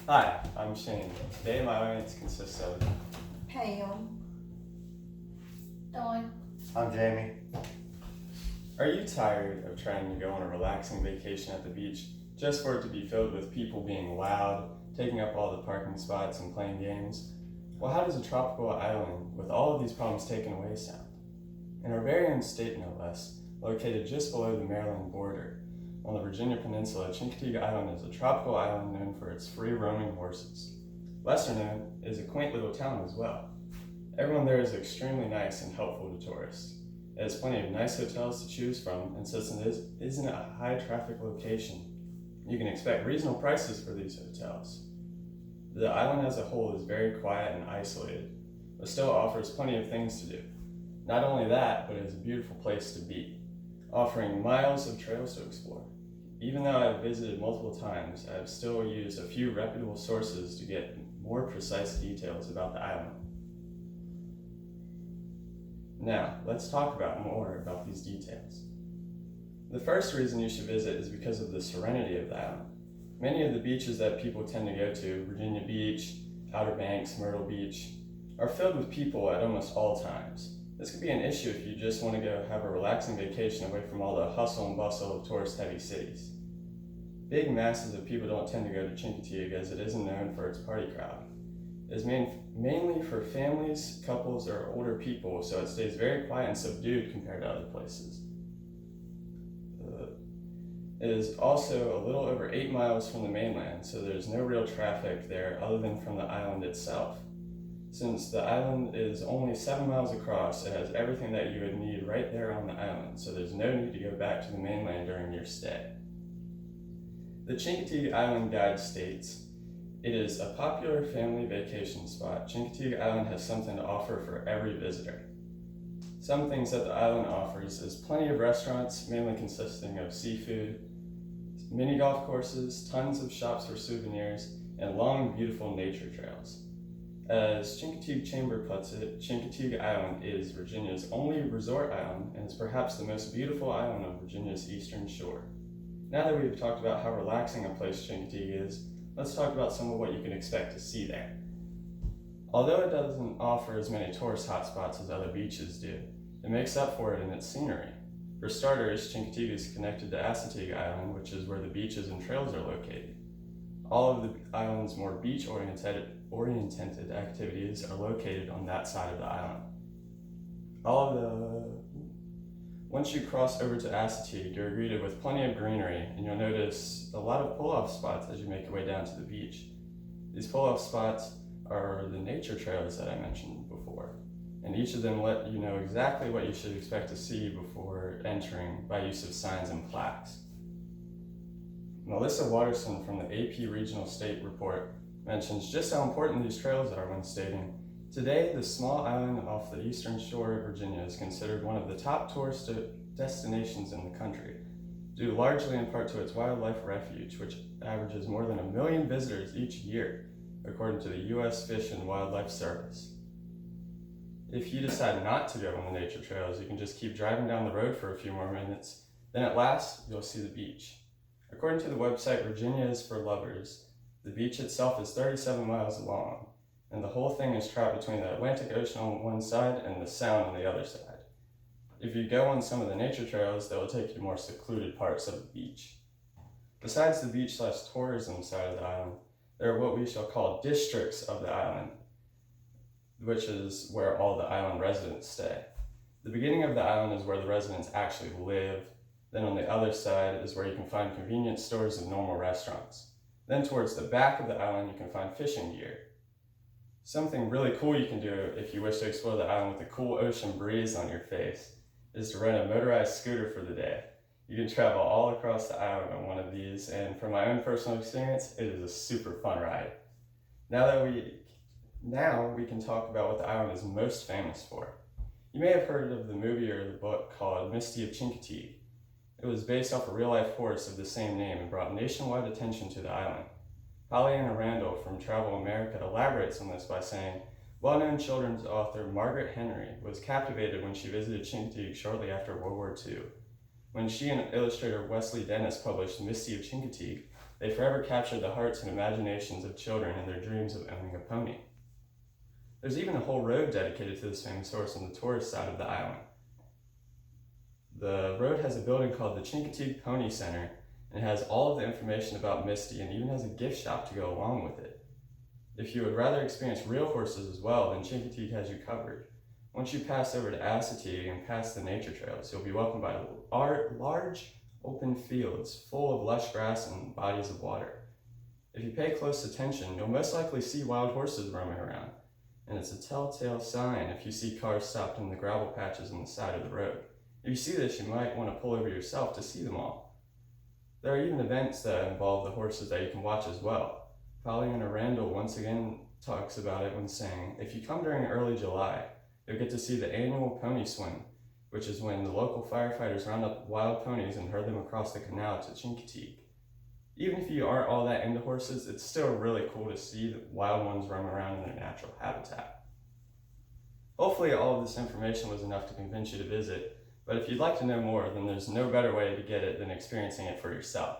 Hi, I'm Shane. Today my audience consists of Pam. Dawn. I'm Jamie. Are you tired of trying to go on a relaxing vacation at the beach just for it to be filled with people being loud, taking up all the parking spots and playing games? Well, how does a tropical island with all of these problems taken away sound? In our very own state, no less, located just below the Maryland border, on the Virginia Peninsula, Chincoteague Island is a tropical island known for its free-roaming horses. Lesser known is a quaint little town as well. Everyone there is extremely nice and helpful to tourists. It has plenty of nice hotels to choose from, and since it isn't a high-traffic location, you can expect reasonable prices for these hotels. The island as a whole is very quiet and isolated, but still offers plenty of things to do. Not only that, but it is a beautiful place to be, offering miles of trails to explore. Even though I've visited multiple times, I've still used a few reputable sources to get more precise details about the island. Now, let's talk more about these details. The first reason you should visit is because of the serenity of the island. Many of the beaches that people tend to go to, Virginia Beach, Outer Banks, Myrtle Beach, are filled with people at almost all times. This could be an issue if you just want to go have a relaxing vacation away from all the hustle and bustle of tourist-heavy cities. Big masses of people don't tend to go to Chincoteague as it isn't known for its party crowd. It is mainly for families, couples, or older people, so it stays very quiet and subdued compared to other places. It is also a little over 8 miles from the mainland, so there's no real traffic there other than from the island itself. Since the island is only 7 miles across, it has everything that you would need right there on the island, so there's no need to go back to the mainland during your stay. The Chincoteague Island Guide states, "It is a popular family vacation spot. Chincoteague Island has something to offer for every visitor." Some things that the island offers is plenty of restaurants, mainly consisting of seafood, mini golf courses, tons of shops for souvenirs, and long, beautiful nature trails. As Chincoteague Chamber puts it, Chincoteague Island is Virginia's only resort island and is perhaps the most beautiful island on Virginia's eastern shore. Now that we've talked about how relaxing a place Chincoteague is, let's talk about some of what you can expect to see there. Although it doesn't offer as many tourist hotspots as other beaches do, it makes up for it in its scenery. For starters, Chincoteague is connected to Assateague Island, which is where the beaches and trails are located. All of the island's more beach-oriented activities are located on that side of the island. Once you cross over to Assateague, you're greeted with plenty of greenery, and you'll notice a lot of pull-off spots as you make your way down to the beach. These pull-off spots are the nature trails that I mentioned before, and each of them let you know exactly what you should expect to see before entering by use of signs and plaques. Melissa Watterson from the AP Regional State Report mentions just how important these trails are when stating, "Today, the small island off the eastern shore of Virginia is considered one of the top tourist destinations in the country, due largely in part to its wildlife refuge, which averages more than 1 million visitors each year, according to the U.S. Fish and Wildlife Service." If you decide not to go on the nature trails, you can just keep driving down the road for a few more minutes, then at last, you'll see the beach. According to the website Virginia is for Lovers, the beach itself is 37 miles long, and the whole thing is trapped between the Atlantic Ocean on one side and the Sound on the other side. If you go on some of the nature trails, they will take you to more secluded parts of the beach. Besides the beach/tourism side of the island, there are what we shall call districts of the island, which is where all the island residents stay. The beginning of the island is where the residents actually live. Then on the other side is where you can find convenience stores and normal restaurants. Then towards the back of the island, you can find fishing gear. Something really cool you can do if you wish to explore the island with a cool ocean breeze on your face is to rent a motorized scooter for the day. You can travel all across the island on one of these, and from my own personal experience, it is a super fun ride. Now we can talk about what the island is most famous for. You may have heard of the movie or the book called Misty of Chincoteague. It was based off a real-life horse of the same name and brought nationwide attention to the island. Pollyanna Randall from Travel America elaborates on this by saying, well-known children's author Margaret Henry was captivated when she visited Chincoteague shortly after World War II. When she and illustrator Wesley Dennis published Misty of Chincoteague, They forever captured the hearts and imaginations of children in their dreams of owning a pony. There's even a whole road dedicated to this famous horse on the tourist side of the island. The road has a building called the Chincoteague Pony Center, and it has all of the information about Misty and even has a gift shop to go along with it. If you would rather experience real horses as well, then Chincoteague has you covered. Once you pass over to Assateague and past the nature trails, you'll be welcomed by large open fields full of lush grass and bodies of water. If you pay close attention, you'll most likely see wild horses roaming around, and it's a telltale sign if you see cars stopped in the gravel patches on the side of the road. If you see this, you might want to pull over yourself to see them all. There are even events that involve the horses that you can watch as well. Paulina Randall once again talks about it when saying, if you come during early July, you'll get to see the annual pony swing, which is when the local firefighters round up wild ponies and herd them across the canal to Chincoteague. Even if you aren't all that into horses, it's still really cool to see the wild ones roam around in their natural habitat. Hopefully all of this information was enough to convince you to visit, but if you'd like to know more, then there's no better way to get it than experiencing it for yourself.